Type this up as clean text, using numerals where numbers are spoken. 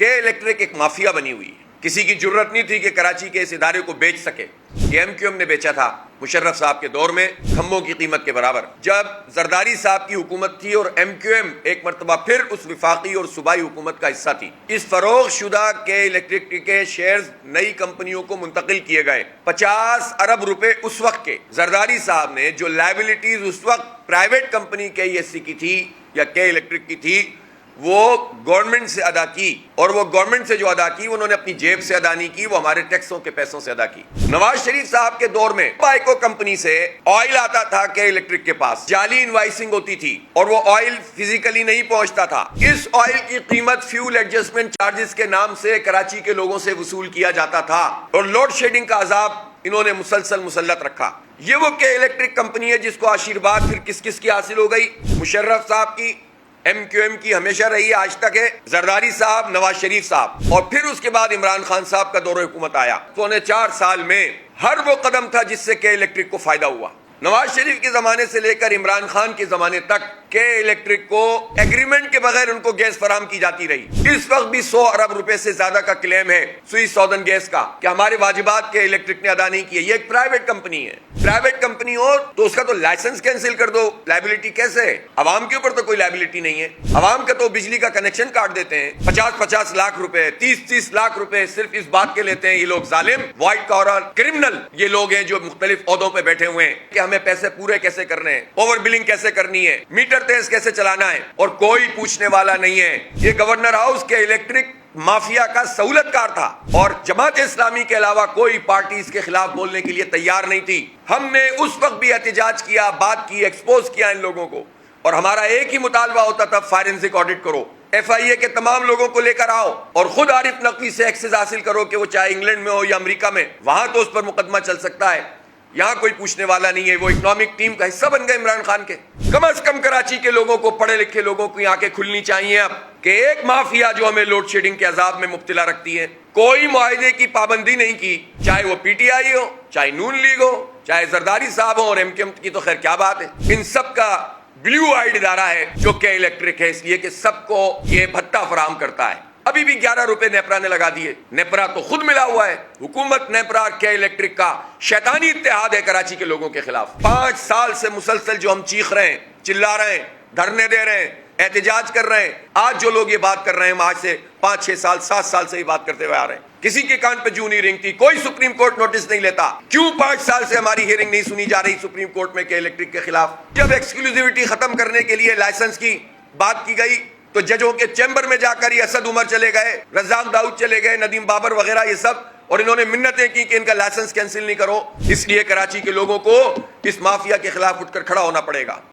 کہ الیکٹرک ایک مافیا بنی ہوئی ہے. کسی کی جرت نہیں تھی کہ کراچی کے اس ادارے کو بیچ سکے. یہ ایم کیو ایم نے بیچا تھا مشرف صاحب کے دور میں کھمبوں کی قیمت کے برابر. جب زرداری صاحب کی حکومت تھی اور ایم کیو ایم ایک مرتبہ پھر اس وفاقی اور صوبائی حکومت کا حصہ تھی, اس فروغ شدہ کے الیکٹرک کے شیئرز نئی کمپنیوں کو منتقل کیے گئے. 50 ارب روپے اس وقت کے زرداری صاحب نے جو لائبلٹیز اس وقت پرائیویٹ کمپنی کے ای ایس سی کی تھی یا کے الیکٹرک کی تھی, وہ گورنمنٹ سے ادا کی, اور وہ گورنمنٹ سے جو ادا کی انہوں نے اپنی جیب سے ادا نہیں کی, وہ ہمارے ٹیکسوں کے پیسوں سے ادا کی. نواز شریف صاحب کے دور میں بائیکو کمپنی سے آئل آتا تھا کہ الیکٹرک کے پاس, جعلی انوائسنگ ہوتی تھی اور وہ آئل فزیکلی نہیں پہنچتا تھا. اس آئل کی قیمت فیول ایڈجسٹمنٹ چارجز کے نام سے کراچی کے لوگوں سے وصول کیا جاتا تھا, اور لوڈ شیڈنگ کا عذاب انہوں نے مسلسل مسلط رکھا. یہ وہ کہ الیکٹرک کمپنی ہے جس کو آشیرواد پھر کس کس کی حاصل ہو گئی, مشرف صاحب کی, ایم کیو ایم کی ہمیشہ رہی ہے آج تک ہے, زرداری صاحب, نواز شریف صاحب, اور پھر اس کے بعد عمران خان صاحب کا دور حکومت آیا. 4.25 سال میں ہر وہ قدم تھا جس سے کہ الیکٹرک کو فائدہ ہوا. نواز شریف کے زمانے سے لے کر عمران خان کے زمانے تک کہ الیکٹرک کو ایگریمنٹ کے بغیر ان کو گیس فراہم کی جاتی رہی. اس وقت بھی 100 ارب روپے سے زیادہ کا کلیم ہے سوئی سودن گیس کا کہ ہمارے واجبات کے الیکٹرک نے ادا نہیں کیے. یہ ایک پرائیویٹ کمپنی ہے, پرائیویٹ کمپنی ہو تو اس کا تو لائسنس کینسل کر دو. لائبلٹی کیسے ہے؟ عوام کے اوپر تو کوئی لائبلٹی نہیں ہے. عوام کا تو بجلی کا کنیکشن کاٹ دیتے ہیں, 50 لاکھ روپے, 30 لاکھ روپے صرف اس بات کے لیتے ہیں. یہ لوگ ظالم, وائٹ کالر کرمنل یہ لوگ ہیں جو مختلف عہدوں پہ بیٹھے ہوئے ہیں کہ ہمیں پیسے پورے کیسے کرنے ہیں, اوور بلنگ کیسے کرنی ہے, میٹر تیز کیسے چلانا ہے, اور کوئی پوچھنے والا نہیں ہے. یہ گورنر ہاؤس کے الیکٹرک مافیا کا سہولت کار تھا, اور جماعت اسلامی کے علاوہ کوئی پارٹی اس کے خلاف بولنے کے لیے تیار نہیں تھی. ہم نے اس وقت بھی احتجاج کیا, بات کی, ایکسپوز کیا ان لوگوں کو, اور ہمارا ایک ہی مطالبہ ہوتا تھا, فارنسک آڈٹ کرو, ایف آئی اے کے تمام لوگوں کو لے کر آؤ, اور خود عارف نقوی سے ایکسس حاصل کرو کہ وہ چاہے انگلینڈ میں ہو یا امریکہ میں, وہاں تو اس پر مقدمہ چل سکتا ہے. یہاں کوئی پوچھنے والا نہیں ہے. وہ اکنامک ٹیم کا حصہ بن گئے عمران خان کے. کم از کم کراچی کے لوگوں کو, پڑھے لکھے لوگوں کی آنکھیں کھلنی چاہیے اب کہ ایک مافیا جو ہمیں لوڈ شیڈنگ کے عذاب میں مبتلا رکھتی ہے, کوئی معاہدے کی پابندی نہیں کی, چاہے وہ پی ٹی آئی ہو, چاہے نون لیگ ہو, چاہے زرداری صاحب ہو, اور ایم کیو ایم کی تو خیر کیا بات ہے. ان سب کا بلیو آئیڈ ادارہ ہے جو کہ الیکٹرک ہے, اس لیے کہ سب کو یہ بھتہ فراہم کرتا ہے. ابھی بھی 11 روپے نیپرا نے لگا دیے. نیپرا تو خود ملا ہوا ہے. حکومت نیپرا کے الیکٹرک کا شیطانی اتحاد ہے کراچی کے لوگوں کے خلاف. 5 سال سے مسلسل جو ہم چیخ رہے ہیں, چلا رہے ہیں, دھرنے دے رہے ہیں, احتجاج کر رہے ہیں, آج جو لوگ یہ بات کر رہے ہیں, ہم آج سے 5-6 سال 7 سال سے یہ بات کرتے ہوئے آ رہے ہیں. کسی کے کان پہ جوں نہیں رینگتی, کوئی سپریم کورٹ نوٹس نہیں لیتا. کیوں 5 سال سے ہماری ہیئرنگ نہیں سنی جا رہی سپریم کورٹ میں کہ الیکٹرک کے خلاف؟ جب ایکسکلوزیوٹی ختم کرنے کے لیے لائسنس کی بات کی گئی تو ججوں کے چیمبر میں جا کر یہ اسد عمر چلے گئے, رزاق داؤد چلے گئے, ندیم بابر وغیرہ یہ سب, اور انہوں نے منتیں کی کہ ان کا لائسنس کینسل نہیں کرو. اس لیے کراچی کے لوگوں کو اس مافیا کے خلاف اٹھ کر کھڑا ہونا پڑے گا.